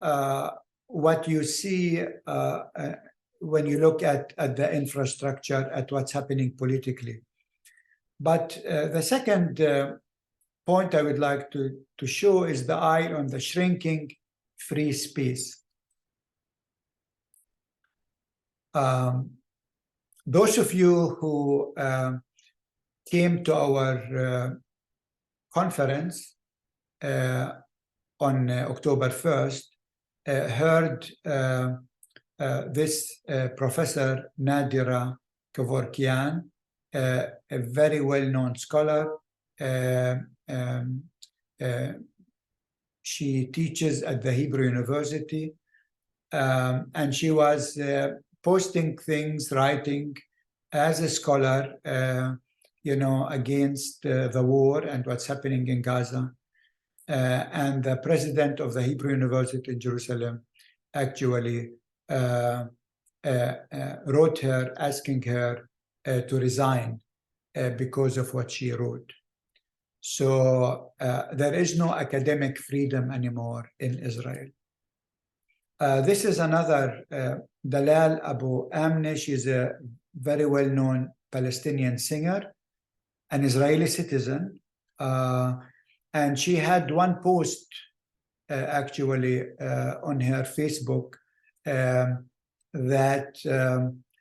what you see when you look at the infrastructure, at what's happening politically. But the second point I would like to show is the eye on the shrinking free space. Those of you who came to our conference on October 1st heard this Professor Nadira Kevorkian, a very well-known scholar. She teaches at the Hebrew University, and she was posting things, writing as a scholar, against the war and what's happening in Gaza. And the president of the Hebrew University in Jerusalem actually wrote her, asking her to resign because of what she wrote. So there is no academic freedom anymore in Israel. This is another, Dalal Abu Amne. She's a very well-known Palestinian singer, an Israeli citizen. And she had one post actually on her Facebook that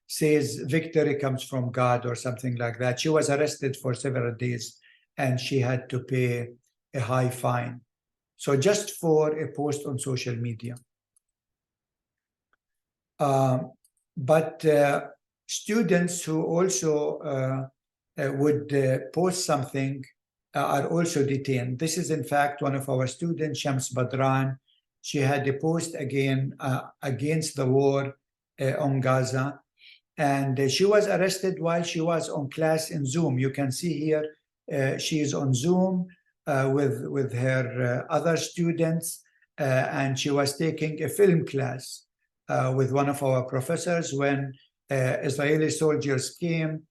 says victory comes from God or something like that. She was arrested for several days and she had to pay a high fine. So just for a post on social media. But students who also would post something are also detained. This is in fact one of our students, Shams Badran. She had a post again against the war on Gaza, and she was arrested while she was on class in Zoom. You can see here she is on Zoom with her other students, and she was taking a film class with one of our professors when Israeli soldiers came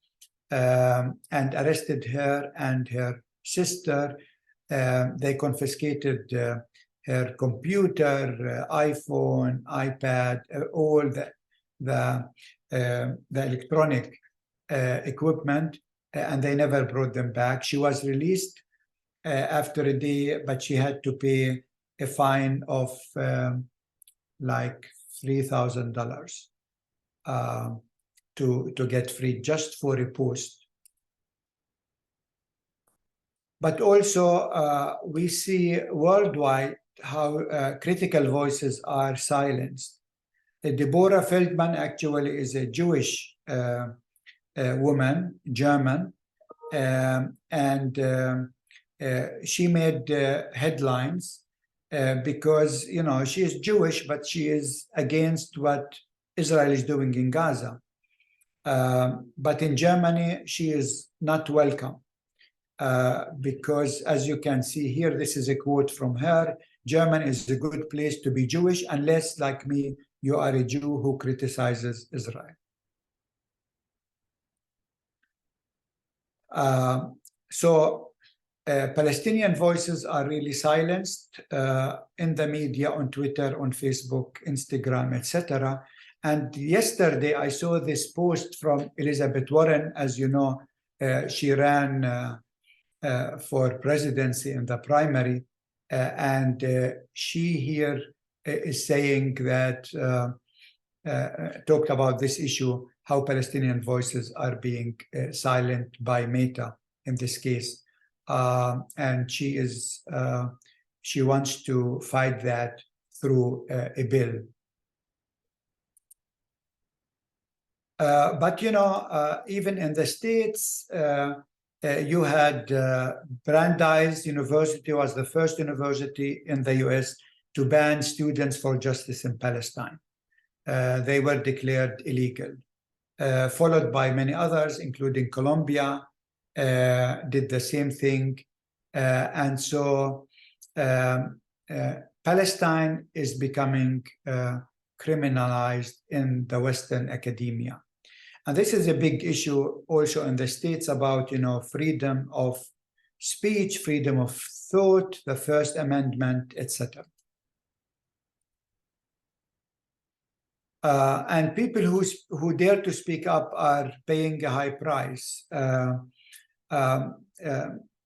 and arrested her and her sister. They confiscated her computer, iPhone, iPad, all the electronic equipment, and they never brought them back. She was released after a day, but she had to pay a fine of like $3,000 to get free, just for a post. But also we see worldwide how critical voices are silenced. Deborah Feldman actually is a Jewish woman, German, and she made headlines because, she is Jewish, but she is against what Israel is doing in Gaza. But in Germany, she is not welcome. Because as you can see here, this is a quote from her: Germany is a good place to be Jewish unless, like me, you are a Jew who criticizes Israel. So Palestinian voices are really silenced in the media, on Twitter, on Facebook, Instagram, etc. And yesterday I saw this post from Elizabeth Warren. As you know, she ran for presidency in the primary, and she here is saying that, talked about this issue, how Palestinian voices are being silent by Meta in this case, and she wants to fight that through a bill. But even in the States, you had Brandeis University was the first university in the US to ban Students for Justice in Palestine. They were declared illegal, followed by many others, including Columbia, did the same thing. And so Palestine is becoming criminalized in the Western academia. And this is a big issue also in the States about, freedom of speech, freedom of thought, the First Amendment, etc. And people who dare to speak up are paying a high price.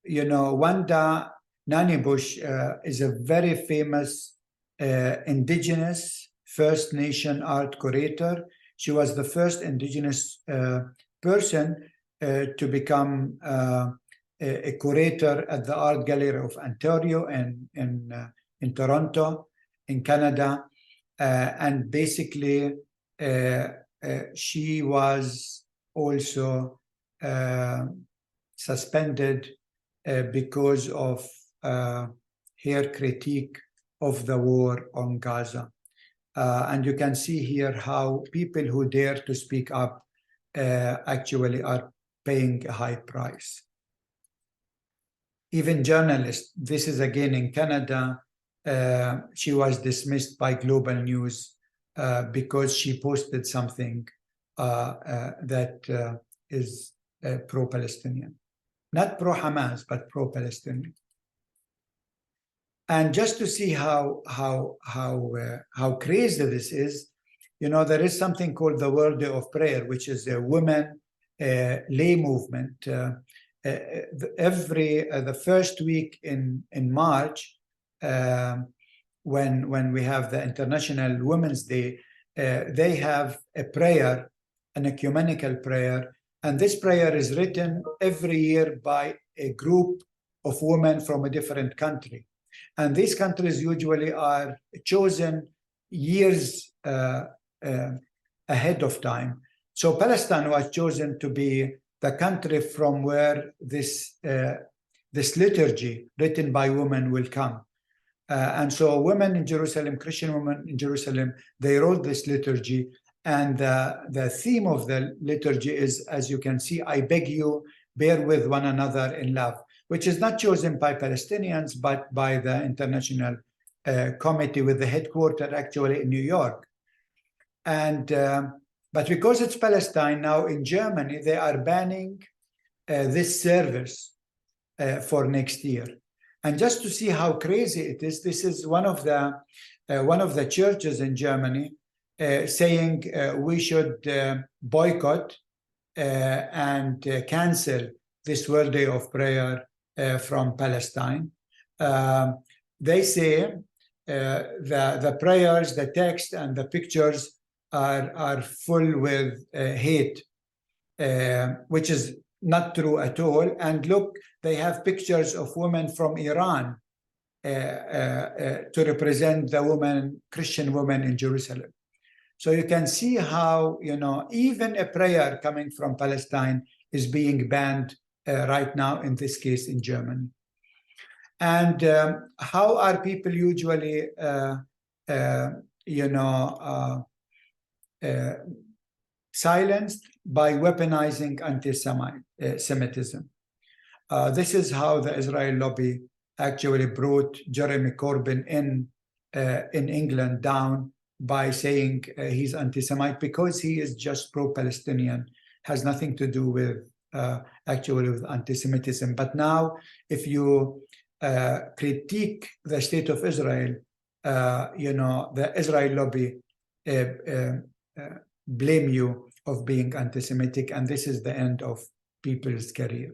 You know, Wanda Nanibush is a very famous indigenous First Nation art curator. She was the first indigenous person to become a curator at the Art Gallery of Ontario in Toronto, in Canada. And basically, she was also suspended because of her critique of the war on Gaza. And you can see here how people who dare to speak up actually are paying a high price. Even journalists, this is again in Canada, she was dismissed by Global News because she posted something that is pro-Palestinian. Not pro-Hamas, but pro-Palestinian. And just to see how crazy this is, you know, there is something called the World Day of Prayer, which is a women lay movement. The first week in March, when we have the International Women's Day, they have a prayer, an ecumenical prayer, and this prayer is written every year by a group of women from a different country. And these countries usually are chosen years ahead of time. So Palestine was chosen to be the country from where this liturgy written by women will come. And so women in Jerusalem, Christian women in Jerusalem, they wrote this liturgy. And the theme of the liturgy is, as you can see, I beg you, bear with one another in love, which is not chosen by Palestinians, but by the International Committee with the headquarters actually in New York. And but because it's Palestine now in Germany, they are banning this service for next year. And just to see how crazy it is, this is one of the churches in Germany saying we should boycott and cancel this World Day of Prayer from Palestine. They say the prayers, the text, and the pictures are full with hate, which is not true at all. And look, they have pictures of women from Iran to represent the women, Christian women in Jerusalem. So you can see how, you know, even a prayer coming from Palestine is being banned right now, in this case in Germany. And how are people usually, silenced? By weaponizing anti-Semitism. This is how the Israel lobby actually brought Jeremy Corbyn in England down, by saying he's anti-Semite, because he is just pro-Palestinian, has nothing to do with actually with anti-Semitism. But now, if you critique the state of Israel, the Israel lobby blame you of being anti-Semitic, and this is the end of people's career.